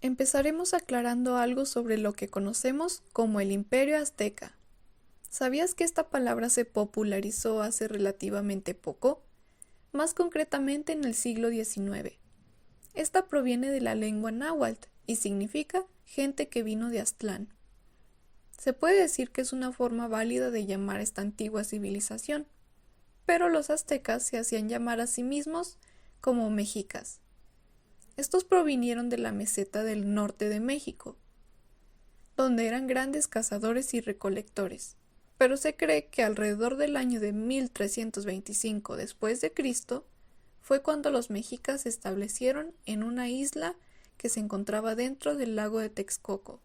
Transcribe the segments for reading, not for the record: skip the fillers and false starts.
Empezaremos aclarando algo sobre lo que conocemos como el Imperio Azteca. ¿Sabías que esta palabra se popularizó hace relativamente poco? Más concretamente en el siglo XIX. Esta proviene de la lengua náhuatl y significa gente que vino de Aztlán. Se puede decir que es una forma válida de llamar a esta antigua civilización, pero los aztecas se hacían llamar a sí mismos como mexicas. Estos provinieron de la meseta del norte de México, donde eran grandes cazadores y recolectores, pero se cree que alrededor del año de 1325 después de Cristo fue cuando los mexicas se establecieron en una isla que se encontraba dentro del lago de Texcoco.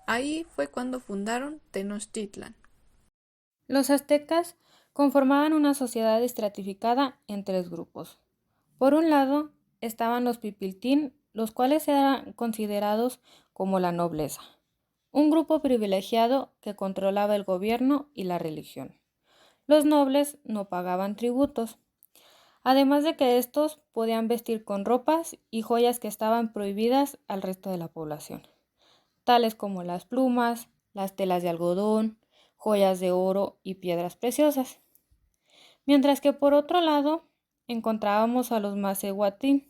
Ahí fue cuando fundaron Tenochtitlan. Los aztecas conformaban una sociedad estratificada en tres grupos. Por un lado estaban los pipiltín, los cuales eran considerados como la nobleza, un grupo privilegiado que controlaba el gobierno y la religión. Los nobles no pagaban tributos, además de que estos podían vestir con ropas y joyas que estaban prohibidas al resto de la población, tales como las plumas, las telas de algodón, joyas de oro y piedras preciosas. Mientras que por otro lado encontrábamos a los macehuatín,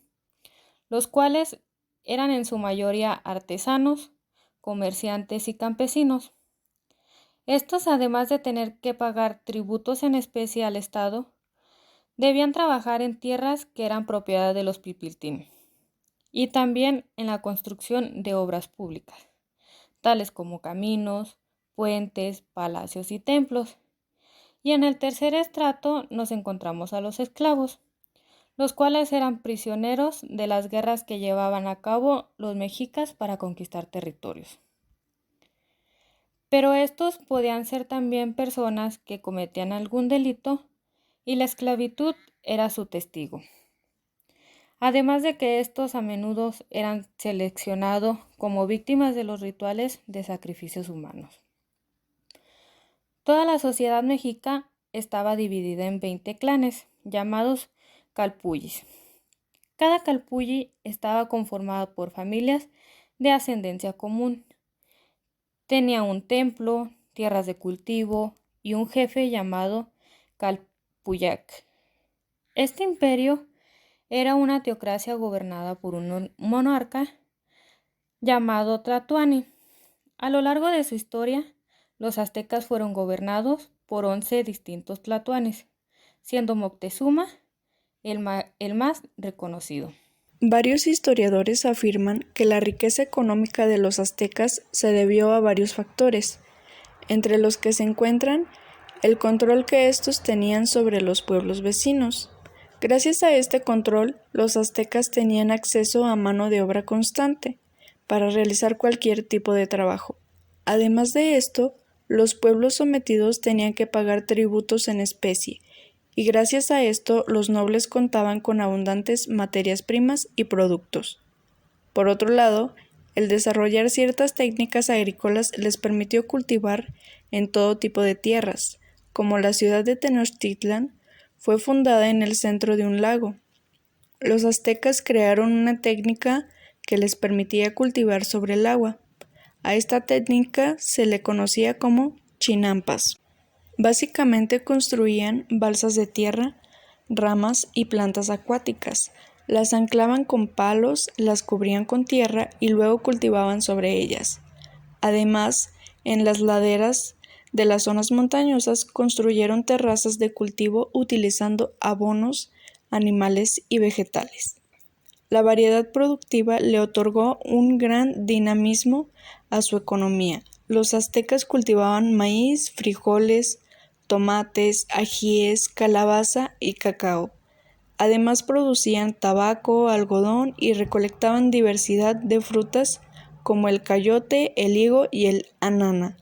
los cuales eran en su mayoría artesanos, comerciantes y campesinos. Estos, además de tener que pagar tributos en especie al Estado, debían trabajar en tierras que eran propiedad de los pipiltín y también en la construcción de obras públicas, tales como caminos, puentes, palacios y templos. Y en el tercer estrato nos encontramos a los esclavos, los cuales eran prisioneros de las guerras que llevaban a cabo los mexicas para conquistar territorios. Pero estos podían ser también personas que cometían algún delito y la esclavitud era su testigo. Además de que estos a menudo eran seleccionados como víctimas de los rituales de sacrificios humanos. Toda la sociedad mexica estaba dividida en 20 clanes, llamados calpullis. Cada calpulli estaba conformado por familias de ascendencia común. Tenía un templo, tierras de cultivo y un jefe llamado Calpuyac. Este imperio era una teocracia gobernada por un monarca llamado Tlatoani. A lo largo de su historia, los aztecas fueron gobernados por 11 distintos tlatoanes, siendo Moctezuma el más reconocido. Varios historiadores afirman que la riqueza económica de los aztecas se debió a varios factores, entre los que se encuentran el control que estos tenían sobre los pueblos vecinos. Gracias a este control, los aztecas tenían acceso a mano de obra constante para realizar cualquier tipo de trabajo. Además de esto, los pueblos sometidos tenían que pagar tributos en especie, y gracias a esto los nobles contaban con abundantes materias primas y productos. Por otro lado, el desarrollar ciertas técnicas agrícolas les permitió cultivar en todo tipo de tierras, como la ciudad de Tenochtitlan fue fundada en el centro de un lago. Los aztecas crearon una técnica que les permitía cultivar sobre el agua. A esta técnica se le conocía como chinampas. Básicamente construían balsas de tierra, ramas y plantas acuáticas. Las anclaban con palos, las cubrían con tierra y luego cultivaban sobre ellas. Además, en las laderas de las zonas montañosas construyeron terrazas de cultivo utilizando abonos, animales y vegetales. La variedad productiva le otorgó un gran dinamismo a su economía. Los aztecas cultivaban maíz, frijoles, tomates, ajíes, calabaza y cacao. Además producían tabaco, algodón y recolectaban diversidad de frutas como el cayote, el higo y el anana.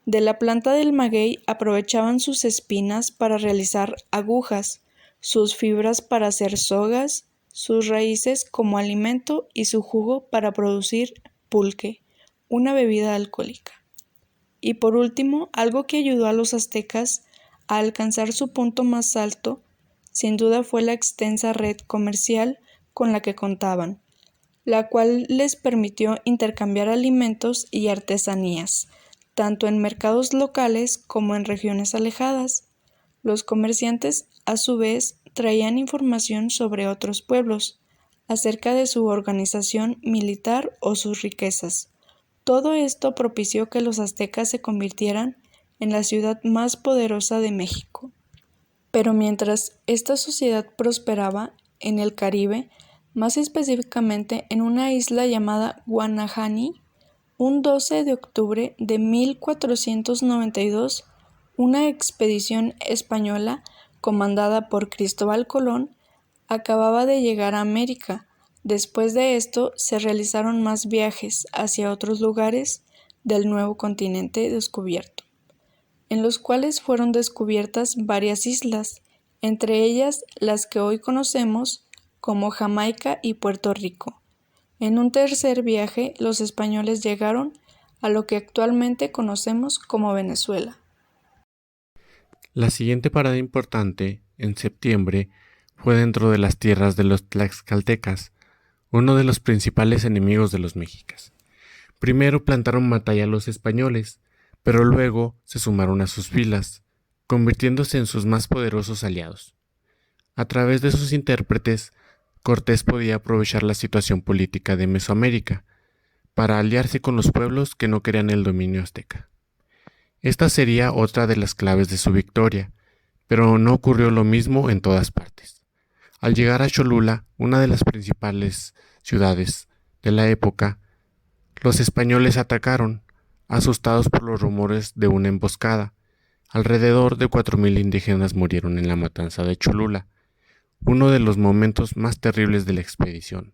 De la planta del maguey aprovechaban sus espinas para realizar agujas, sus fibras para hacer sogas, sus raíces como alimento y su jugo para producir pulque, una bebida alcohólica. Y por último, algo que ayudó a los aztecas a alcanzar su punto más alto, sin duda fue la extensa red comercial con la que contaban. la cual les permitió intercambiar alimentos y artesanías, tanto en mercados locales como en regiones alejadas. Los comerciantes, a su vez, traían información sobre otros pueblos, acerca de su organización militar o sus riquezas. Todo esto propició que los aztecas se convirtieran en la ciudad más poderosa de México. Pero mientras esta sociedad prosperaba en el Caribe, más específicamente en una isla llamada Guanahani, un 12 de octubre de 1492, una expedición española comandada por Cristóbal Colón acababa de llegar a América. Después de esto se realizaron más viajes hacia otros lugares del nuevo continente descubierto, en los cuales fueron descubiertas varias islas, entre ellas las que hoy conocemos como Jamaica y Puerto Rico. En un tercer viaje, los españoles llegaron a lo que actualmente conocemos como Venezuela. La siguiente parada importante, en septiembre, fue dentro de las tierras de los tlaxcaltecas, uno de los principales enemigos de los mexicas. Primero plantaron batalla a los españoles, pero luego se sumaron a sus filas, convirtiéndose en sus más poderosos aliados. A través de sus intérpretes, Cortés podía aprovechar la situación política de Mesoamérica para aliarse con los pueblos que no querían el dominio azteca. Esta sería otra de las claves de su victoria, pero no ocurrió lo mismo en todas partes. Al llegar a Cholula, una de las principales ciudades de la época, los españoles atacaron, asustados por los rumores de una emboscada. Alrededor de 4,000 indígenas murieron en la matanza de Cholula, uno de los momentos más terribles de la expedición.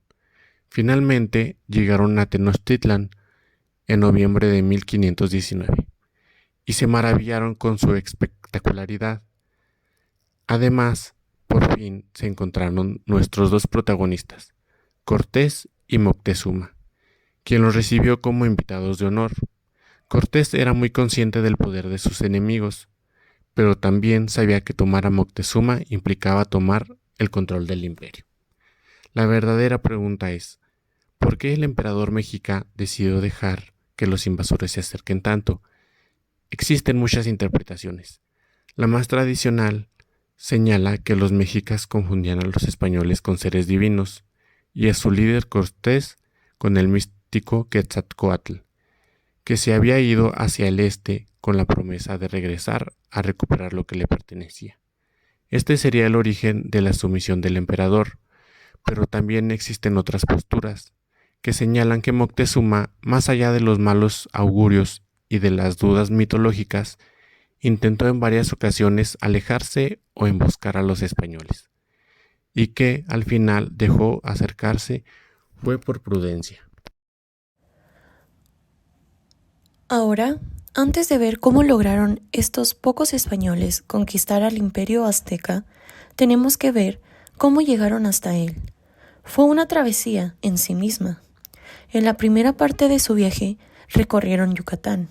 Finalmente llegaron a Tenochtitlan en noviembre de 1519 y se maravillaron con su espectacularidad. Además, por fin se encontraron nuestros dos protagonistas, Cortés y Moctezuma, quien los recibió como invitados de honor. Cortés era muy consciente del poder de sus enemigos, pero también sabía que tomar a Moctezuma implicaba tomar el control del imperio. La verdadera pregunta es, ¿por qué el emperador mexica decidió dejar que los invasores se acerquen tanto? Existen muchas interpretaciones. La más tradicional señala que los mexicas confundían a los españoles con seres divinos y a su líder Cortés con el místico Quetzalcóatl, que se había ido hacia el este con la promesa de regresar a recuperar lo que le pertenecía. Este sería el origen de la sumisión del emperador, pero también existen otras posturas que señalan que Moctezuma, más allá de los malos augurios y de las dudas mitológicas, intentó en varias ocasiones alejarse o emboscar a los españoles, y que al final dejó acercarse fue por prudencia. Ahora, antes de ver cómo lograron estos pocos españoles conquistar al imperio azteca, tenemos que ver cómo llegaron hasta él. Fue una travesía en sí misma. En la primera parte de su viaje recorrieron Yucatán.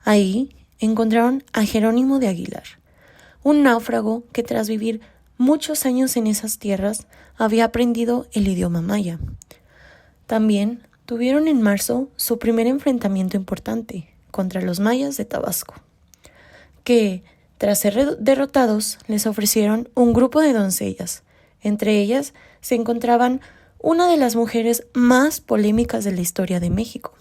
Ahí encontraron a Jerónimo de Aguilar, un náufrago que tras vivir muchos años en esas tierras había aprendido el idioma maya. También tuvieron en marzo su primer enfrentamiento importante contra los mayas de Tabasco, que, tras ser derrotados, les ofrecieron un grupo de doncellas. Entre ellas se encontraban una de las mujeres más polémicas de la historia de México.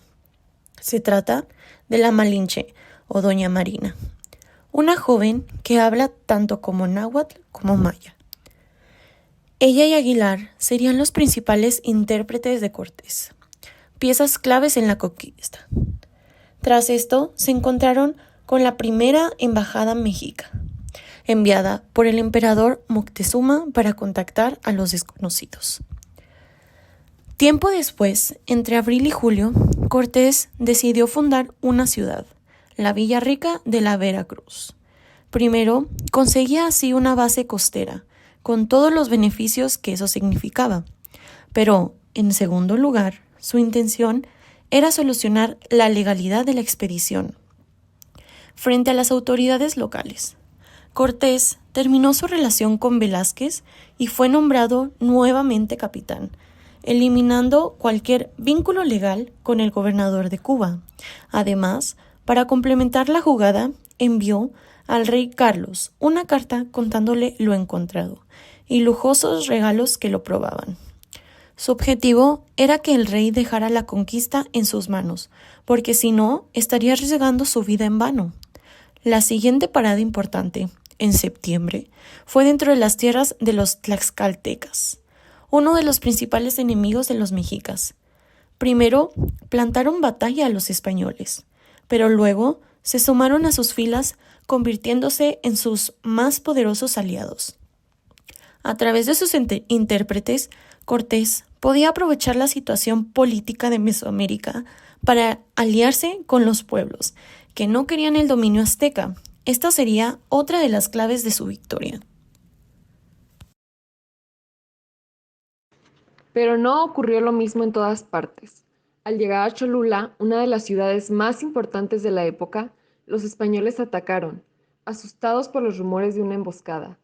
Se trata de la Malinche o Doña Marina, una joven que habla tanto como náhuatl como maya. Ella y Aguilar serían los principales intérpretes de Cortés, piezas claves en la conquista. Tras esto se encontraron con la primera embajada mexica, enviada por el emperador Moctezuma para contactar a los desconocidos. Tiempo después, entre abril y julio, Cortés decidió fundar una ciudad, la Villa Rica de la Veracruz. Primero, conseguía así una base costera, con todos los beneficios que eso significaba. Pero, en segundo lugar, su intención era solucionar la legalidad de la expedición frente a las autoridades locales. Cortés terminó su relación con Velázquez y fue nombrado nuevamente capitán, eliminando cualquier vínculo legal con el gobernador de Cuba. Además, para complementar la jugada, envió al rey Carlos una carta contándole lo encontrado y lujosos regalos que lo probaban. Su objetivo era que el rey dejara la conquista en sus manos, porque si no, estaría arriesgando su vida en vano. La siguiente parada importante, en septiembre, fue dentro de las tierras de los tlaxcaltecas, uno de los principales enemigos de los mexicas. Primero, plantaron batalla a los españoles, pero luego se sumaron a sus filas, convirtiéndose en sus más poderosos aliados. A través de sus intérpretes, Cortés podía aprovechar la situación política de Mesoamérica para aliarse con los pueblos que no querían el dominio azteca. Esta sería otra de las claves de su victoria. Pero no ocurrió lo mismo en todas partes. Al llegar a Cholula, una de las ciudades más importantes de la época, los españoles atacaron, asustados por los rumores de una emboscada.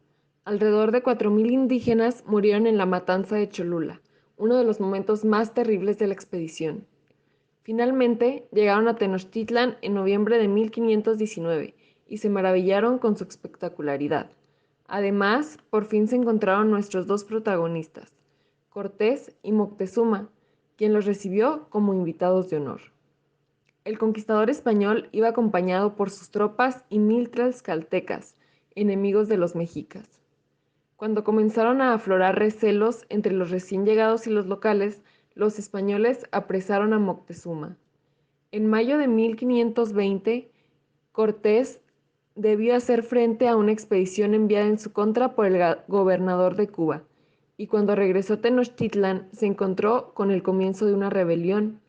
Alrededor de 4,000 indígenas murieron en la matanza de Cholula, uno de los momentos más terribles de la expedición. Finalmente, llegaron a Tenochtitlan en noviembre de 1519 y se maravillaron con su espectacularidad. Además, por fin se encontraron nuestros dos protagonistas, Cortés y Moctezuma, quien los recibió como invitados de honor. El conquistador español iba acompañado por sus tropas y 1,000 tlaxcaltecas, enemigos de los mexicas. Cuando comenzaron a aflorar recelos entre los recién llegados y los locales, los españoles apresaron a Moctezuma. En mayo de 1520, Cortés debió hacer frente a una expedición enviada en su contra por el gobernador de Cuba, y cuando regresó a Tenochtitlan se encontró con el comienzo de una rebelión.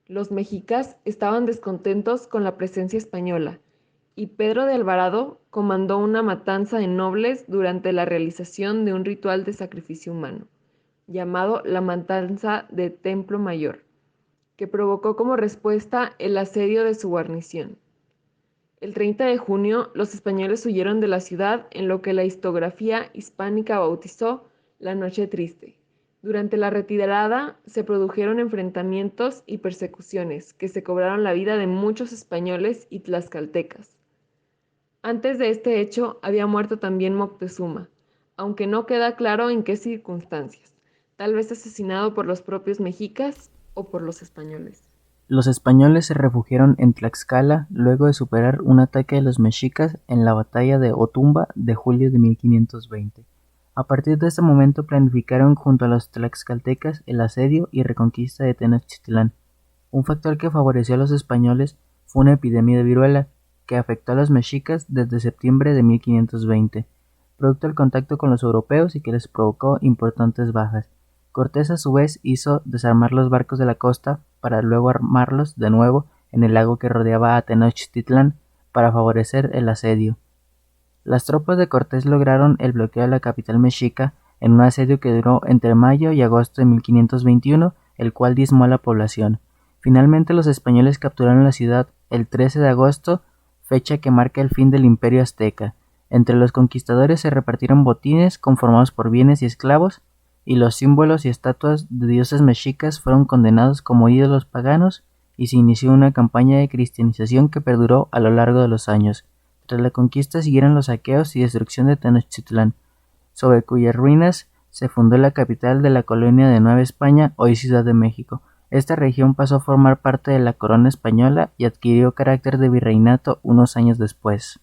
Los mexicas estaban descontentos con la presencia española, y Pedro de Alvarado comandó una matanza de nobles durante la realización de un ritual de sacrificio humano, llamado la Matanza de Templo Mayor, que provocó como respuesta el asedio de su guarnición. El 30 de junio, los españoles huyeron de la ciudad en lo que la historiografía hispánica bautizó la Noche Triste. Durante la retirada se produjeron enfrentamientos y persecuciones que se cobraron la vida de muchos españoles y tlaxcaltecas. Antes de este hecho había muerto también Moctezuma, aunque no queda claro en qué circunstancias, tal vez asesinado por los propios mexicas o por los españoles. Los españoles se refugiaron en Tlaxcala luego de superar un ataque de los mexicas en la batalla de Otumba de julio de 1520. A partir de este momento planificaron junto a los tlaxcaltecas el asedio y reconquista de Tenochtitlán. Un factor que favoreció a los españoles fue una epidemia de viruela que afectó a los mexicas desde septiembre de 1520, producto del contacto con los europeos y que les provocó importantes bajas. Cortés a su vez hizo desarmar los barcos de la costa para luego armarlos de nuevo en el lago que rodeaba a Tenochtitlán para favorecer el asedio. Las tropas de Cortés lograron el bloqueo de la capital mexica en un asedio que duró entre mayo y agosto de 1521, el cual diezmó a la población. Finalmente los españoles capturaron la ciudad el 13 de agosto, fecha que marca el fin del Imperio Azteca. Entre los conquistadores se repartieron botines conformados por bienes y esclavos, y los símbolos y estatuas de dioses mexicas fueron condenados como ídolos paganos, y se inició una campaña de cristianización que perduró a lo largo de los años. Tras la conquista siguieron los saqueos y destrucción de Tenochtitlán, sobre cuyas ruinas se fundó la capital de la colonia de Nueva España, hoy Ciudad de México. Esta región pasó a formar parte de la corona española y adquirió carácter de virreinato unos años después.